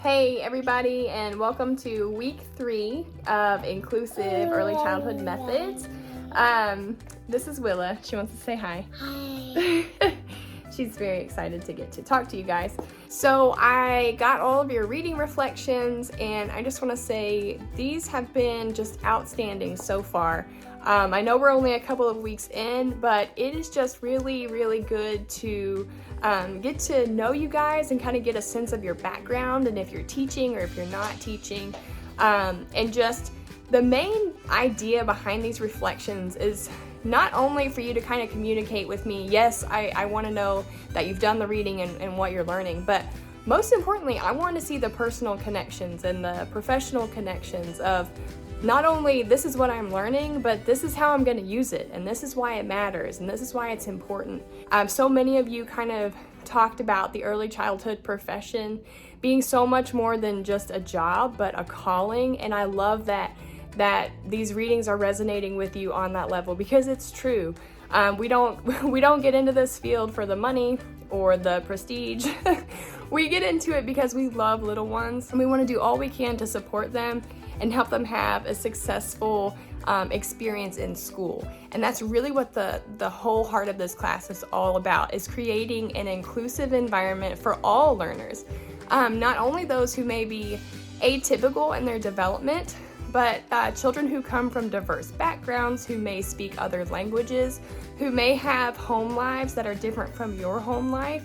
Hey everybody, and welcome to week 3 of Inclusive Early Childhood Methods. This is Willa. She wants to say hi. Hi. She's very excited to get to talk to you guys. So I got all of your reading reflections, and I just want to say these have been just outstanding so far. I know we're only a couple of weeks in, but it is just really, really good to get to know you guys and kind of get a sense of your background and if you're teaching or if you're not teaching. And just the main idea behind these reflections is not only for you to kind of communicate with me, yes, I want to know that you've done the reading and what you're learning, but most importantly, I want to see the personal connections and the professional connections of not only this is what I'm learning, but this is how I'm going to use it, and this is why it matters, and this is why it's important. So many of you kind of talked about the early childhood profession being so much more than just a job, but a calling, and I love that these readings are resonating with you on that level, because it's true. We don't get into this field for the money or the prestige. We get into it because we love little ones, and we want to do all we can to support them and help them have a successful experience in school. And that's really what the whole heart of this class is all about, is creating an inclusive environment for all learners. Not only those who may be atypical in their development, but children who come from diverse backgrounds, who may speak other languages, who may have home lives that are different from your home life.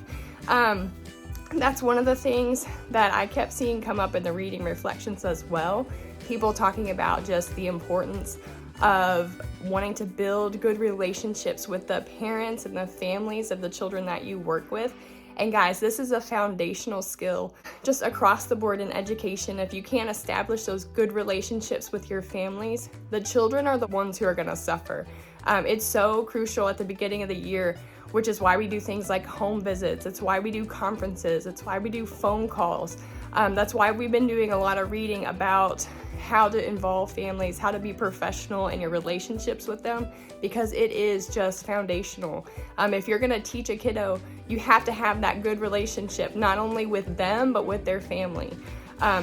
That's one of the things that I kept seeing come up in the reading reflections as well. People talking about just the importance of wanting to build good relationships with the parents and the families of the children that you work with. And guys, this is a foundational skill just across the board in education. If you can't establish those good relationships with your families, the children are the ones who are going to suffer. It's so crucial at the beginning of the year, which is why we do things like home visits. It's why we do conferences. It's why we do phone calls. That's why we've been doing a lot of reading about how to involve families, how to be professional in your relationships with them, because it is just foundational. If you're going to teach a kiddo, you have to have that good relationship, not only with them, but with their family.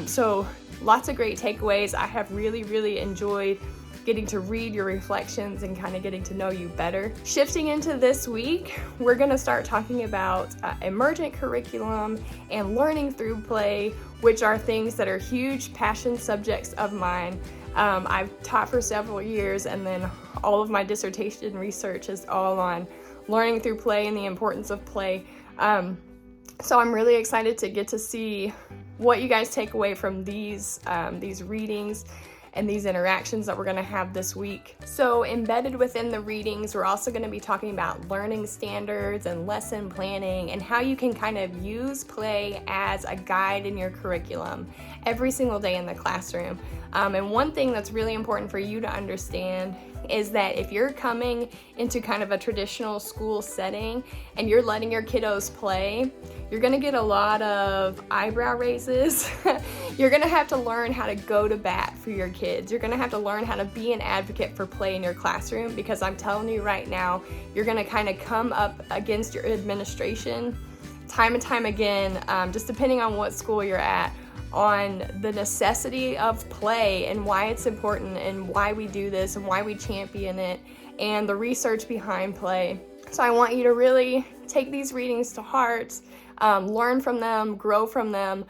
So lots of great takeaways. I have really, really enjoyed getting to read your reflections and kind of getting to know you better. Shifting into this week, we're going to start talking about emergent curriculum and learning through play, which are things that are huge passion subjects of mine. I've taught for several years, and then all of my dissertation research is all on learning through play and the importance of play. So I'm really excited to get to see what you guys take away from these readings and these interactions that we're going to have this week. So embedded within the readings, we're also going to be talking about learning standards and lesson planning and how you can kind of use play as a guide in your curriculum every single day in the classroom. And one thing that's really important for you to understand is that if you're coming into kind of a traditional school setting and you're letting your kiddos play, you're gonna get a lot of eyebrow raises. You're gonna have to learn how to go to bat for your kids. You're gonna have to learn how to be an advocate for play in your classroom, because I'm telling you right now, you're gonna kind of come up against your administration time and time again, just depending on what school you're at, on the necessity of play and why it's important and why we do this and why we champion it and the research behind play. So I want you to really take these readings to heart, learn from them, grow from them,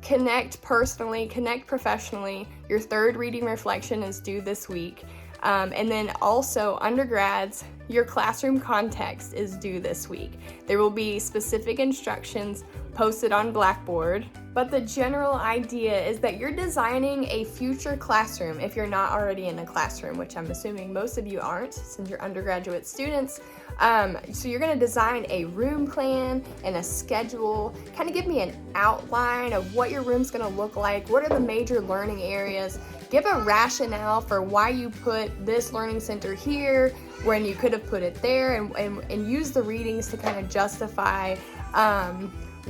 connect personally, connect professionally. Your third reading reflection is due this week. And then also undergrads, your classroom context is due this week. There will be specific instructions posted on Blackboard, but the general idea is that you're designing a future classroom if you're not already in a classroom, which I'm assuming most of you aren't since you're undergraduate students. So you're going to design a room plan and a schedule, kind of give me an outline of what your room's going to look like, what are the major learning areas, give a rationale for why you put this learning center here when you could have put it there, and use the readings to kind of justify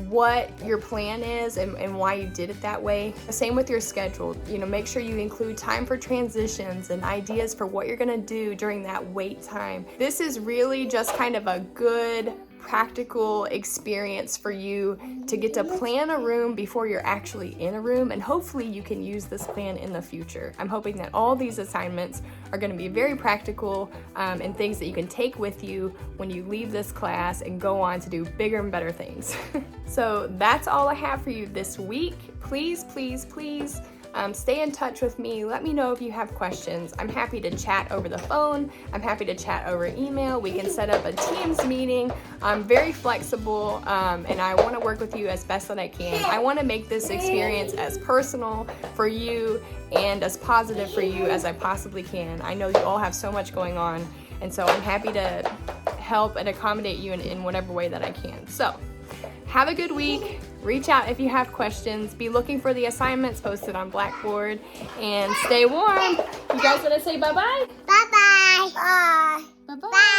what your plan is and why you did it that way. Same with your schedule. Make sure you include time for transitions and ideas for what you're going to do during that wait time. This is really just kind of a good practical experience for you to get to plan a room before you're actually in a room, and hopefully you can use this plan in the future. I'm hoping that all these assignments are going to be very practical and things that you can take with you when you leave this class and go on to do bigger and better things. So that's all I have for you this week. Please, please, please stay in touch with me. Let me know if you have questions. I'm happy to chat over the phone. I'm happy to chat over email. We can set up a Teams meeting. I'm very flexible, and I want to work with you as best that I can. I want to make this experience as personal for you and as positive for you as I possibly can. I know you all have so much going on, and so I'm happy to help and accommodate you in whatever way that I can. So have a good week. Reach out if you have questions. Be looking for the assignments posted on Blackboard, and stay warm. You guys want to say bye-bye? Bye-bye. Bye. Bye-bye.